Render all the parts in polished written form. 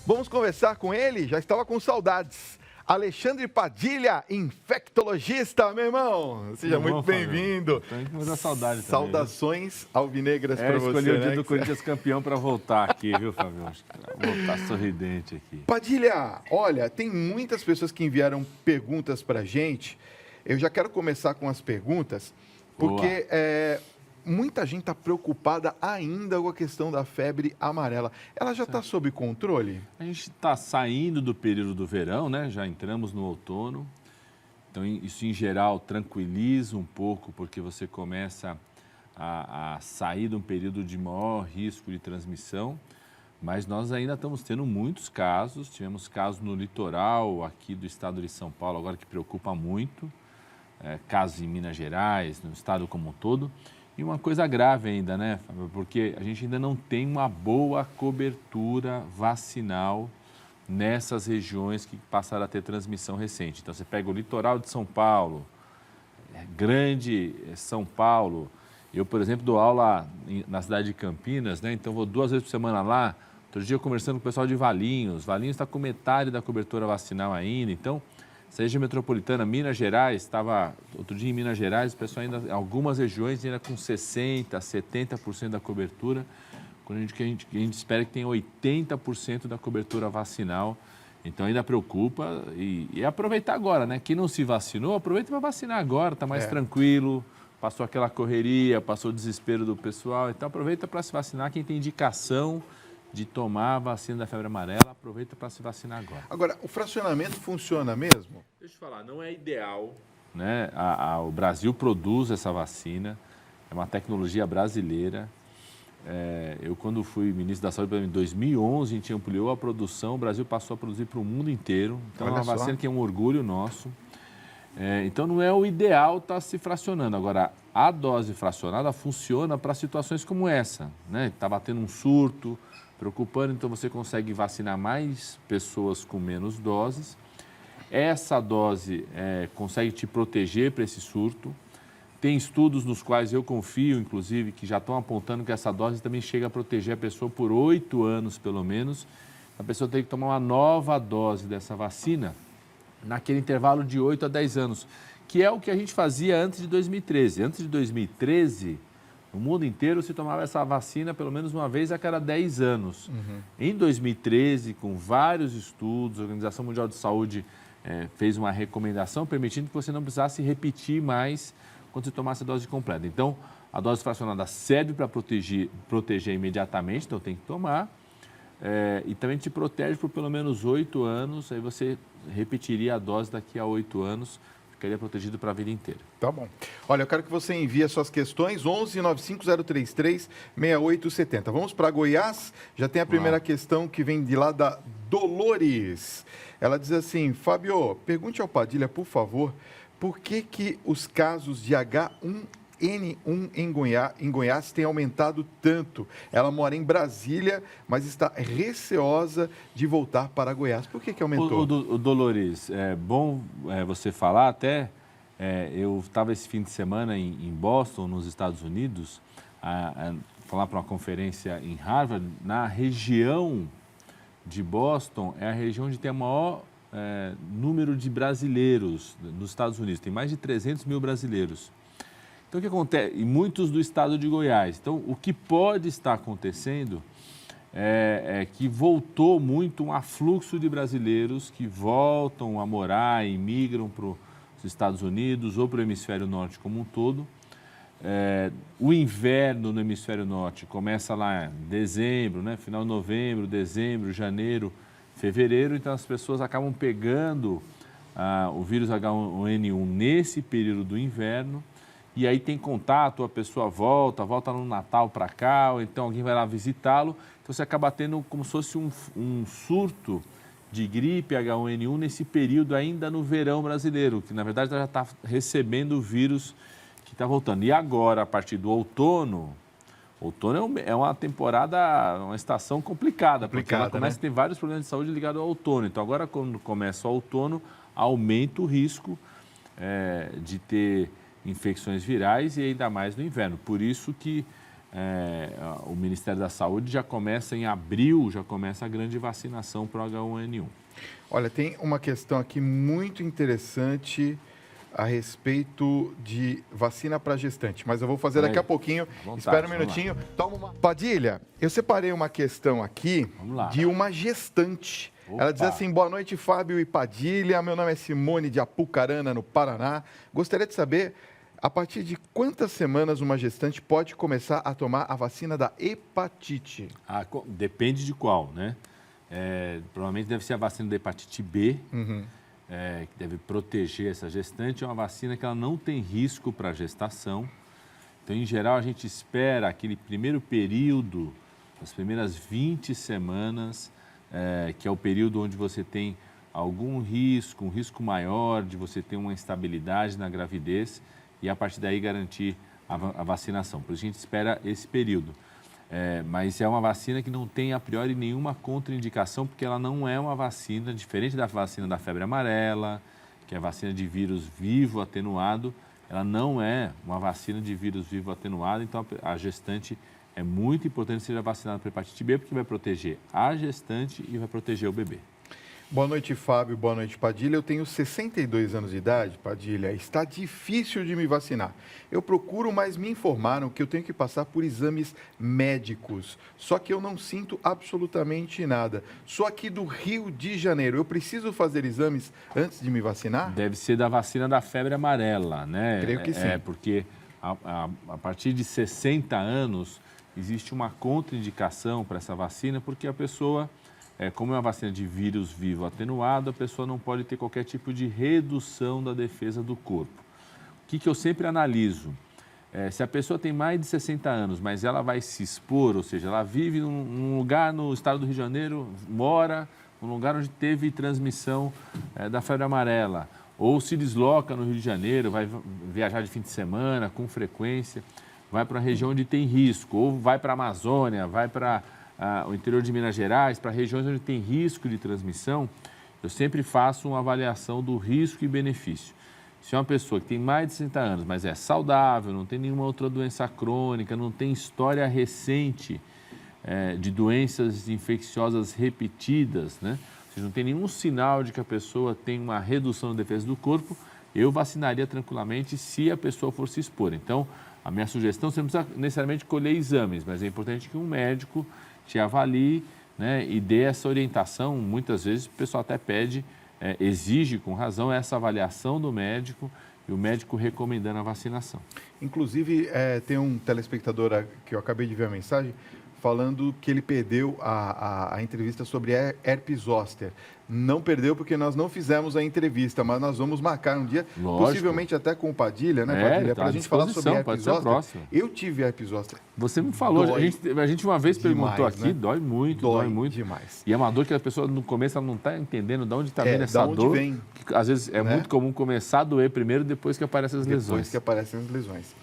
Vamos conversar com ele, já estava com saudades. Alexandre Padilha, infectologista, meu irmão. Seja muito bem-vindo. Tenho muita saudade também. Saudações alvinegras para você, escolhi o dia né? do Corinthians campeão para voltar aqui, viu, Fábio? Voltar sorridente aqui. Padilha, olha, tem muitas pessoas que enviaram perguntas para a gente. Eu já quero começar com as perguntas, porque muita gente está preocupada ainda com a questão da febre amarela. Ela já está sob controle? A gente está saindo do período do verão, né? Já entramos no outono. Então, isso em geral tranquiliza um pouco, porque você começa a sair de um período de maior risco de transmissão. Mas nós ainda estamos tendo muitos casos. Tivemos casos no litoral aqui do estado de São Paulo, agora que preocupa muito. Casos em Minas Gerais, no estado como um todo. E uma coisa grave ainda, né, Fábio? Porque a gente ainda não tem uma boa cobertura vacinal nessas regiões que passaram a ter transmissão recente. Então, você pega o litoral de São Paulo, grande São Paulo. Eu, por exemplo, dou aula na cidade de Campinas, né? Então, vou 2 vezes por semana lá. Outro dia, conversando com o pessoal de Valinhos. Valinhos está com metade da cobertura vacinal ainda. Então, essa região metropolitana, Minas Gerais, outro dia em Minas Gerais, o pessoal ainda, algumas regiões ainda com 60%, 70% da cobertura, quando a gente espera que tenha 80% da cobertura vacinal. Então ainda preocupa e aproveitar agora, né? Quem não se vacinou, aproveita para vacinar agora, está mais tranquilo, passou aquela correria, passou o desespero do pessoal, então aproveita para se vacinar. Quem tem indicação de tomar a vacina da febre amarela, aproveita para se vacinar agora. Agora, o fracionamento funciona mesmo? Deixa eu falar, não é ideal, né? O Brasil produz essa vacina, é uma tecnologia brasileira. Eu, quando fui ministro da Saúde em 2011, a gente ampliou a produção, o Brasil passou a produzir para o mundo inteiro. Então, é uma vacina que é um orgulho nosso. Então, não é o ideal estar se fracionando. Agora, a dose fracionada funciona para situações como essa, né? Está batendo um surto, preocupando, então você consegue vacinar mais pessoas com menos doses. Essa dose consegue te proteger para esse surto. Tem estudos nos quais eu confio, inclusive, que já estão apontando que essa dose também chega a proteger a pessoa por 8 anos, pelo menos. A pessoa tem que tomar uma nova dose dessa vacina naquele intervalo de 8 a 10 anos, que é o que a gente fazia antes de 2013. Antes de 2013, no mundo inteiro se tomava essa vacina pelo menos uma vez a cada 10 anos. Em 2013, com vários estudos, a Organização Mundial de Saúde fez uma recomendação permitindo que você não precisasse repetir mais quando você tomasse a dose completa. Então, a dose fracionada serve para proteger imediatamente, então tem que tomar. E também te protege por pelo menos 8 anos, aí você repetiria a dose daqui a 8 anos, ficaria protegido para a vida inteira. Tá bom. Olha, eu quero que você envie as suas questões, 11 95033 6870. Vamos para Goiás, já tem a primeira questão que vem de lá da Dolores. Ela diz assim, Fábio, pergunte ao Padilha, por favor, por que os casos de H1N1 em Goiás têm aumentado tanto? Ela mora em Brasília, mas está receosa de voltar para Goiás. Por que aumentou? O Dolores, é bom você falar até... eu estava esse fim de semana em Boston, nos Estados Unidos, falar para uma conferência em Harvard. Na região de Boston, é a região onde tem o maior número de brasileiros nos Estados Unidos. Tem mais de 300 mil brasileiros. Então, o que acontece? E muitos do estado de Goiás. Então, o que pode estar acontecendo é que voltou muito um afluxo de brasileiros que voltam a morar e migram para os Estados Unidos ou para o hemisfério norte como um todo. O inverno no hemisfério norte começa lá em dezembro, né? Final de novembro, dezembro, janeiro, fevereiro. Então, as pessoas acabam pegando o vírus H1N1 nesse período do inverno. E aí tem contato, a pessoa volta no Natal para cá, ou então alguém vai lá visitá-lo. Então, você acaba tendo como se fosse um surto de gripe H1N1 nesse período ainda no verão brasileiro, que na verdade já está recebendo o vírus que está voltando. E agora, a partir do outono é uma temporada, uma estação complicada, porque ela começa a ter vários problemas de saúde ligados ao outono. Então, agora quando começa o outono, aumenta o risco de ter infecções virais e ainda mais no inverno. Por isso que o Ministério da Saúde já começa em abril, já começa a grande vacinação para o H1N1. Olha, tem uma questão aqui muito interessante a respeito de vacina para gestante, mas eu vou fazer daqui a pouquinho. Vontade, Espera um minutinho. Toma uma... Padilha, eu separei uma questão aqui de uma gestante. Opa. Ela diz assim: boa noite, Fábio e Padilha. Meu nome é Simone de Apucarana, no Paraná. Gostaria de saber, a partir de quantas semanas uma gestante pode começar a tomar a vacina da hepatite? Depende de qual, né? Provavelmente deve ser a vacina da hepatite B, que deve proteger essa gestante. É uma vacina que ela não tem risco para a gestação. Então, em geral, a gente espera aquele primeiro período, as primeiras 20 semanas, que é o período onde você tem algum risco, um risco maior de você ter uma instabilidade na gravidez e, a partir daí, garantir a vacinação. Por isso, a gente espera esse período. Mas é uma vacina que não tem, a priori, nenhuma contraindicação, porque ela não é uma vacina, diferente da vacina da febre amarela, que é a vacina de vírus vivo atenuado, ela não é uma vacina de vírus vivo atenuado, então a gestante é muito importante que seja vacinada para hepatite B, porque vai proteger a gestante e vai proteger o bebê. Boa noite, Fábio. Boa noite, Padilha. Eu tenho 62 anos de idade, Padilha. Está difícil de me vacinar. Eu procuro, mas me informaram que eu tenho que passar por exames médicos. Só que eu não sinto absolutamente nada. Sou aqui do Rio de Janeiro. Eu preciso fazer exames antes de me vacinar? Deve ser da vacina da febre amarela, né? Creio que sim. Porque a partir de 60 anos existe uma contraindicação para essa vacina, porque a pessoa... como é uma vacina de vírus vivo atenuado, a pessoa não pode ter qualquer tipo de redução da defesa do corpo. O que eu sempre analiso? Se a pessoa tem mais de 60 anos, mas ela vai se expor, ou seja, ela vive num lugar no estado do Rio de Janeiro, mora num lugar onde teve transmissão da febre amarela, ou se desloca no Rio de Janeiro, vai viajar de fim de semana com frequência, vai para uma região onde tem risco, ou vai para a Amazônia, vai para... o interior de Minas Gerais, para regiões onde tem risco de transmissão, eu sempre faço uma avaliação do risco e benefício. Se é uma pessoa que tem mais de 60 anos, mas é saudável, não tem nenhuma outra doença crônica, não tem história recente de doenças infecciosas repetidas, né? Ou seja, não tem nenhum sinal de que a pessoa tem uma redução da defesa do corpo, eu vacinaria tranquilamente se a pessoa for se expor. Então, a minha sugestão, você não precisa necessariamente colher exames, mas é importante que um médico te avalie, né, e dê essa orientação. Muitas vezes o pessoal até pede, exige com razão essa avaliação do médico e o médico recomendando a vacinação. Inclusive, tem um telespectador que eu acabei de ver a mensagem falando que ele perdeu a entrevista sobre herpes zoster. Não perdeu porque nós não fizemos a entrevista, mas nós vamos marcar um dia, Lógico. Possivelmente até com o Padilha, né, Padilha? Para a gente falar sobre herpes zoster. Eu tive herpes zoster. Você me falou, a gente uma vez perguntou aqui, né? Dói muito demais. E é uma dor que a pessoa no começo ela não está entendendo de onde está vindo essa onde dor. Vem, que, às vezes é muito comum começar a doer primeiro, depois que aparecem as lesões. Depois que aparecem as lesões.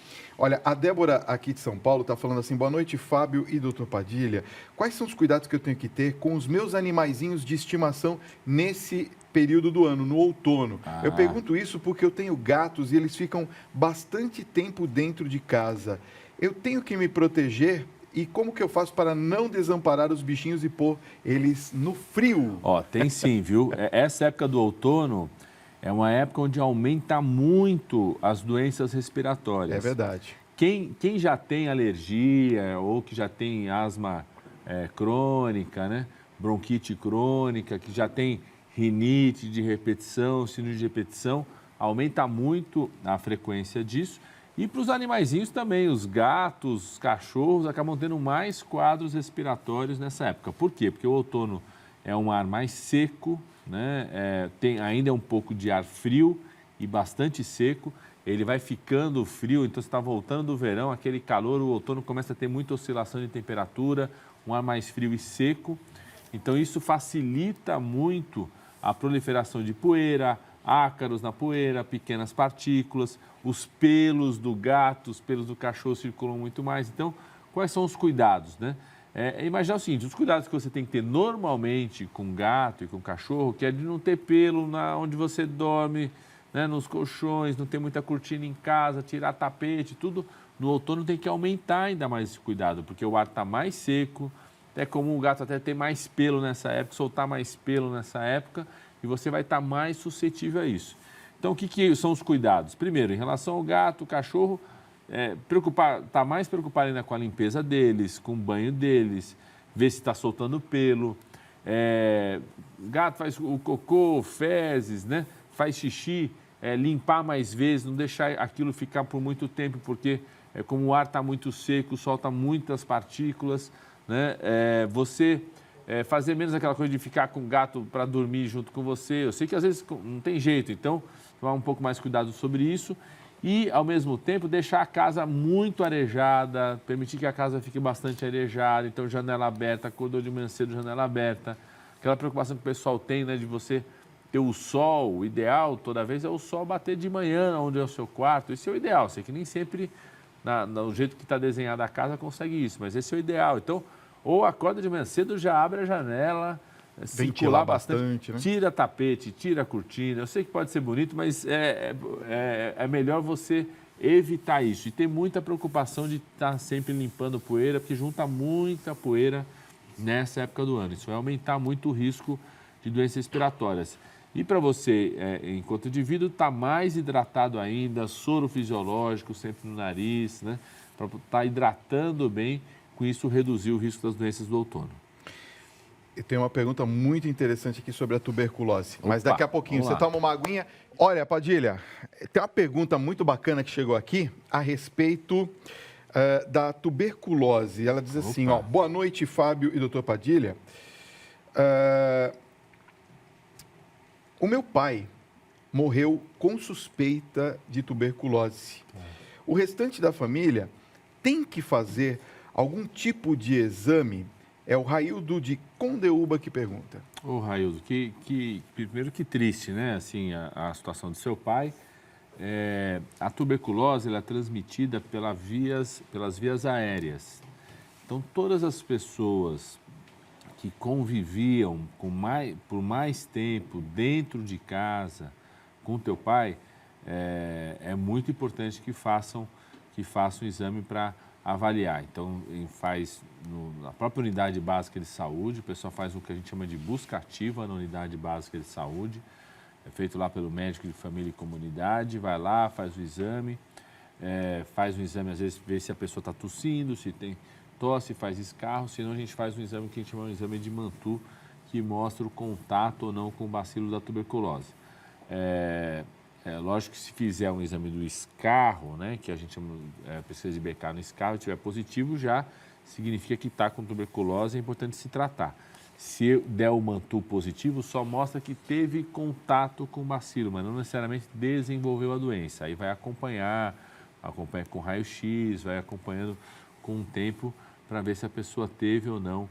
Olha, a Débora aqui de São Paulo está falando assim: boa noite, Fábio e doutor Padilha. Quais são os cuidados que eu tenho que ter com os meus animaizinhos de estimação nesse período do ano, no outono? Eu pergunto isso porque eu tenho gatos e eles ficam bastante tempo dentro de casa. Eu tenho que me proteger? E como que eu faço para não desamparar os bichinhos e pôr eles no frio? Tem sim, viu? Essa época do outono é uma época onde aumenta muito as doenças respiratórias. É verdade. Quem já tem alergia ou que já tem asma crônica, né? Bronquite crônica, que já tem rinite de repetição, sinusite de repetição, aumenta muito a frequência disso. E para os animaizinhos também, os gatos, os cachorros acabam tendo mais quadros respiratórios nessa época. Por quê? Porque o outono é um ar mais seco, né? Ainda é um pouco de ar frio e bastante seco. Ele vai ficando frio, então você está voltando do verão, aquele calor, o outono começa a ter muita oscilação de temperatura, um ar mais frio e seco. Então isso facilita muito a proliferação de poeira, ácaros na poeira, pequenas partículas, os pelos do gato, os pelos do cachorro circulam muito mais. Então, quais são os cuidados, né? Imaginar o seguinte: os cuidados que você tem que ter normalmente com gato e com cachorro, que é de não ter pelo onde você dorme, né, nos colchões, não ter muita cortina em casa, tirar tapete, tudo No outono tem que aumentar ainda mais esse cuidado, porque o ar está mais seco, é comum o gato até ter mais pelo nessa época, soltar mais pelo nessa época, e você vai estar mais suscetível a isso. Então, o que são os cuidados? Primeiro, em relação ao gato, o cachorro, tá mais preocupado ainda com a limpeza deles, com o banho deles, ver se está soltando pelo. O gato faz o cocô, fezes, né? Faz xixi, limpar mais vezes, não deixar aquilo ficar por muito tempo, porque como o ar está muito seco, solta muitas partículas, né? Você fazer menos aquela coisa de ficar com o gato para dormir junto com você. Eu sei que às vezes não tem jeito, então tomar um pouco mais cuidado sobre isso e, ao mesmo tempo, deixar a casa muito arejada, permitir que a casa fique bastante arejada, então janela aberta, acordou de manhã cedo, janela aberta. Aquela preocupação que o pessoal tem, né, de você ter o sol, o ideal toda vez é o sol bater de manhã, onde é o seu quarto, esse é o ideal. Sei que nem sempre, no jeito que está desenhada a casa, consegue isso, mas esse é o ideal. Então, ou acorda de manhã cedo, já abre a janela, circular bastante, né? Tira tapete, tira cortina. Eu sei que pode ser bonito, mas é melhor você evitar isso. E ter muita preocupação de estar sempre limpando poeira, porque junta muita poeira nessa época do ano. Isso vai aumentar muito o risco de doenças respiratórias. E para você, enquanto indivíduo, estar mais hidratado ainda, soro fisiológico sempre no nariz, né? Para estar hidratando bem, com isso reduzir o risco das doenças do outono. E tem uma pergunta muito interessante aqui sobre a tuberculose. Mas daqui a pouquinho, você lá. toma uma aguinha. Olha, Padilha, tem uma pergunta muito bacana que chegou aqui a respeito da tuberculose. Ela diz assim, ó, boa noite, Fábio e doutor Padilha. O meu pai morreu com suspeita de tuberculose. O restante da família tem que fazer algum tipo de exame? É o Raildo de Condeúba que pergunta. Ô, Raildo, primeiro que triste, né? Assim, a situação do seu pai. A tuberculose ela é transmitida pelas vias aéreas. Então, todas as pessoas que conviviam por mais tempo dentro de casa com o teu pai, é muito importante que façam o exame para avaliar. Então, na própria unidade básica de saúde, o pessoal faz o que a gente chama de busca ativa na unidade básica de saúde. É feito lá pelo médico de família e comunidade, vai lá, faz o exame, às vezes vê se a pessoa está tossindo, se tem tosse, faz escarro, senão a gente faz um exame que a gente chama de exame de Mantoux, que mostra o contato ou não com o bacilo da tuberculose. Lógico que se fizer um exame do escarro, né, que a gente chama pesquisa de BK no escarro, e estiver positivo, já significa que está com tuberculose, é importante se tratar. Se der o Mantoux positivo, só mostra que teve contato com o bacilo, mas não necessariamente desenvolveu a doença. Aí vai acompanha com raio-x, vai acompanhando com o tempo para ver se a pessoa teve ou não,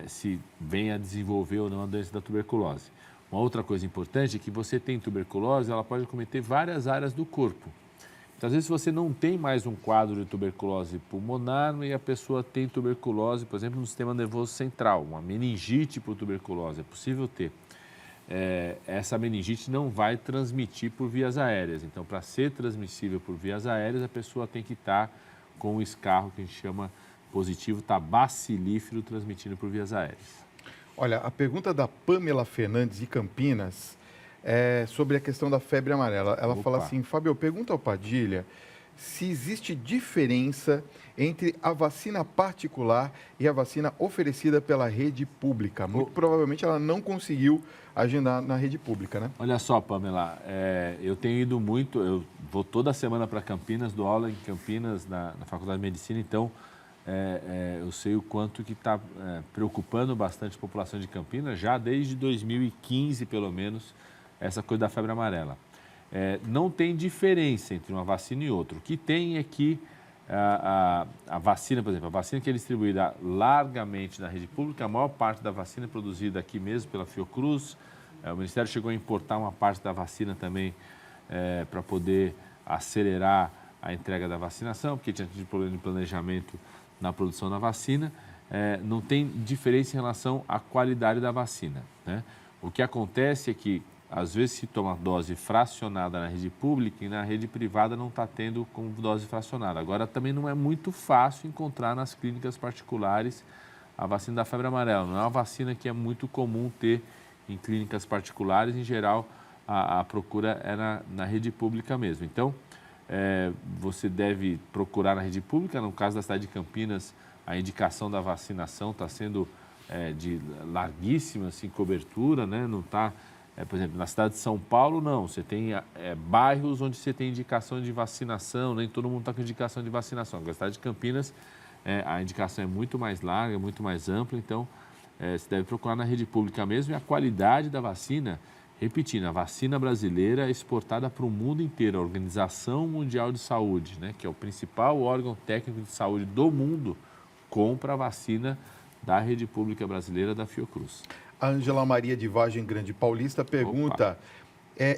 se vem a desenvolver ou não a doença da tuberculose. Uma outra coisa importante é que você tem tuberculose, ela pode acometer várias áreas do corpo. Então, às vezes, você não tem mais um quadro de tuberculose pulmonar e a pessoa tem tuberculose, por exemplo, no sistema nervoso central, uma meningite por tuberculose, é possível ter. Essa meningite não vai transmitir por vias aéreas. Então, para ser transmissível por vias aéreas, a pessoa tem que estar com o escarro que a gente chama positivo, está bacilífero transmitindo por vias aéreas. Olha, a pergunta da Pamela Fernandes de Campinas é sobre a questão da febre amarela. Ela fala assim, Fábio, pergunta ao Padilha se existe diferença entre a vacina particular e a vacina oferecida pela rede pública. Muito provavelmente ela não conseguiu agendar na rede pública, né? Olha só, Pamela, eu tenho ido muito, eu vou toda semana para Campinas, dou aula em Campinas, na Faculdade de Medicina, então eu sei o quanto que está preocupando bastante a população de Campinas, já desde 2015, pelo menos, essa coisa da febre amarela. Não tem diferença entre uma vacina e outra. O que tem é que a vacina, por exemplo, a vacina que é distribuída largamente na rede pública, a maior parte da vacina é produzida aqui mesmo pela Fiocruz. O Ministério chegou a importar uma parte da vacina também para poder acelerar a entrega da vacinação, porque tinha tido problema de planejamento na produção da vacina. Não tem diferença em relação à qualidade da vacina, né? O que acontece é que às vezes se toma dose fracionada na rede pública e na rede privada não está tendo como dose fracionada. Agora, também não é muito fácil encontrar nas clínicas particulares a vacina da febre amarela. Não é uma vacina que é muito comum ter em clínicas particulares. Em geral, a procura é na rede pública mesmo. Então, você deve procurar na rede pública. No caso da cidade de Campinas, a indicação da vacinação está sendo de larguíssima assim, cobertura, né? Não está, por exemplo, na cidade de São Paulo, não. Você tem bairros onde você tem indicação de vacinação, nem todo mundo está com indicação de vacinação. Na cidade de Campinas, a indicação é muito mais larga, muito mais ampla, então você deve procurar na rede pública mesmo. E a qualidade da vacina, repetindo, a vacina brasileira é exportada para o mundo inteiro. A Organização Mundial de Saúde, né, que é o principal órgão técnico de saúde do mundo, compra a vacina da rede pública brasileira da Fiocruz. A Ângela Maria de Vargem Grande Paulista pergunta,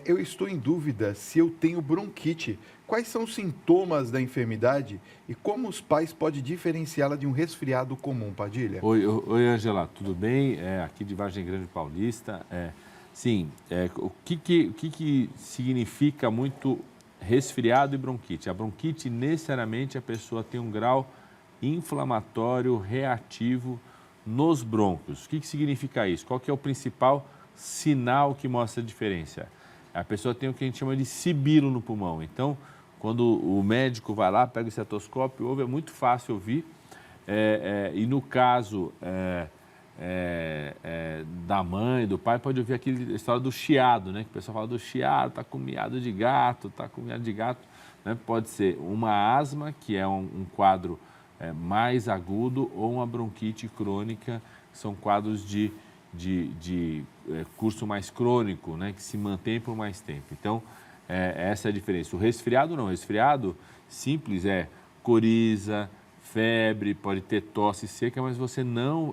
eu estou em dúvida se eu tenho bronquite. Quais são os sintomas da enfermidade e como os pais podem diferenciá-la de um resfriado comum, Padilha? Oi, Ângela, tudo bem? Aqui de Vargem Grande Paulista. Sim, o que significa muito resfriado e bronquite? A bronquite, necessariamente, a pessoa tem um grau inflamatório reativo nos brônquios. O que significa isso? Qual que é o principal sinal que mostra a diferença? A pessoa tem o que a gente chama de sibilo no pulmão. Então, quando o médico vai lá, pega o estetoscópio, ouve, é muito fácil ouvir. E no caso da mãe, do pai, pode ouvir a história do chiado, né? Que o pessoal fala do chiado, está com miado de gato, né? Pode ser uma asma, que é um quadro mais agudo, ou uma bronquite crônica, que são quadros de curso mais crônico, né, que se mantém por mais tempo. Então, essa é a diferença. O resfriado não. O resfriado simples é coriza, febre, pode ter tosse seca, mas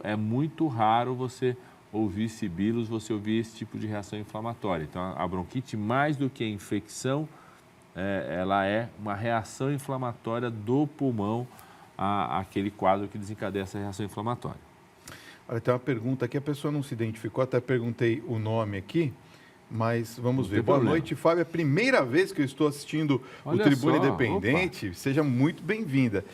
é muito raro você ouvir sibilos, você ouvir esse tipo de reação inflamatória. Então, a bronquite, mais do que a infecção, ela é uma reação inflamatória do pulmão àquele quadro que desencadeia essa reação inflamatória. Olha, tem uma pergunta aqui, a pessoa não se identificou, até perguntei o nome aqui, mas vamos ver. Boa noite, Fábio. É a primeira vez que eu estou assistindo o Tribuna Independente. Opa. Seja muito bem-vinda.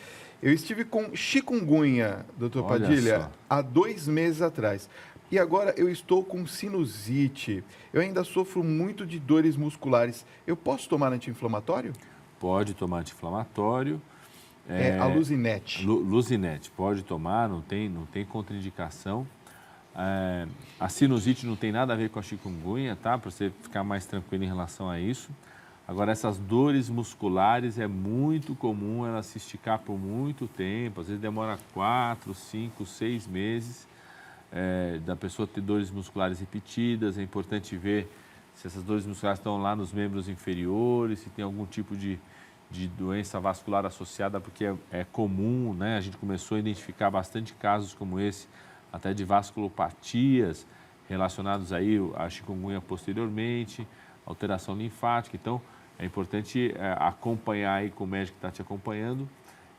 Eu estive com chikungunya, doutor Padilha, há 2 meses atrás. E agora eu estou com sinusite. Eu ainda sofro muito de dores musculares. Eu posso tomar anti-inflamatório? Pode tomar anti-inflamatório. A Luzinete. Luzinete, pode tomar, não tem contraindicação. A sinusite não tem nada a ver com a chikungunya, tá? Para você ficar mais tranquilo em relação a isso. Agora, essas dores musculares é muito comum elas se esticar por muito tempo, às vezes demora 4, 5, 6 meses da pessoa ter dores musculares repetidas. É importante ver se essas dores musculares estão lá nos membros inferiores, se tem algum tipo de doença vascular associada, porque é comum, né? A gente começou a identificar bastante casos como esse, até de vasculopatias relacionados aí à chikungunya posteriormente, alteração linfática. Então, é importante acompanhar aí com o médico que está te acompanhando.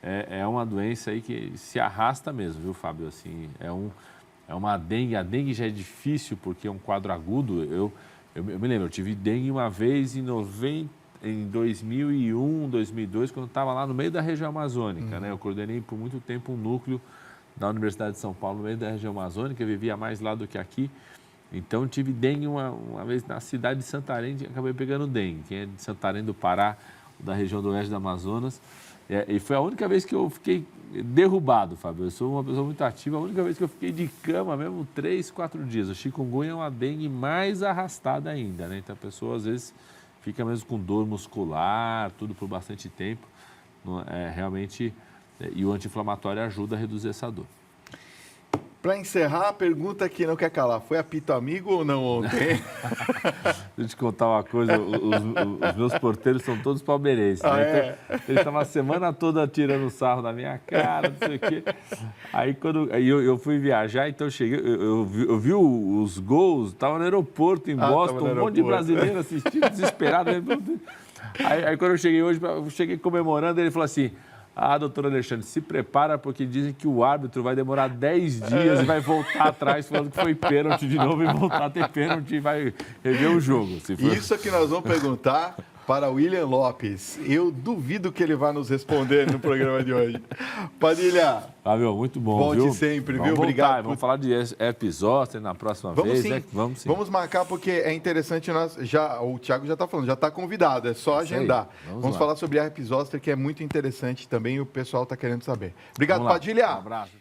É uma doença aí que se arrasta mesmo, viu, Fábio? Assim, é uma dengue. A dengue já é difícil porque é um quadro agudo. Eu me lembro, eu tive dengue uma vez em 2001, 2002, quando eu estava lá no meio da região amazônica, né? Eu coordenei por muito tempo um núcleo da Universidade de São Paulo no meio da região amazônica, eu vivia mais lá do que aqui. Então, tive dengue uma vez na cidade de Santarém, acabei pegando dengue, que é de Santarém do Pará, da região do oeste do Amazonas. E foi a única vez que eu fiquei derrubado, Fábio. Eu sou uma pessoa muito ativa, a única vez que eu fiquei de cama mesmo 3, 4 dias. O chikungunya é uma dengue mais arrastada ainda, né? Então, a pessoa, às vezes, fica mesmo com dor muscular, tudo por bastante tempo. Realmente, e o anti-inflamatório ajuda a reduzir essa dor. Para encerrar, a pergunta que não quer calar, foi apito amigo ou não ontem? Deixa eu te contar uma coisa, os meus porteiros são todos palmeirenses, né? Então, eles estavam a semana toda tirando sarro da minha cara, não sei o quê. Aí quando eu fui viajar, então eu cheguei, eu vi os gols, estava no aeroporto em Boston, um monte de brasileiro assistindo, desesperado. Aí quando eu cheguei hoje, eu cheguei comemorando, ele falou assim: doutor Alexandre, se prepara porque dizem que o árbitro vai demorar 10 dias e vai voltar atrás falando que foi pênalti de novo e voltar a ter pênalti e vai rever o jogo. Se for... Isso é que nós vamos perguntar para William Lopes. Eu duvido que ele vá nos responder no programa de hoje. Padilha. Fábio, muito bom, volte viu? sempre, vamos viu? voltar, Obrigado. Vamos falar de episódio na próxima Vamos vez, sim. né? Vamos sim. Vamos marcar porque é interessante, o Thiago já está falando, já está convidado, é só agendar. Vamos falar sobre a episódio que é muito interessante também e o pessoal está querendo saber. Obrigado, Padilha. Um abraço.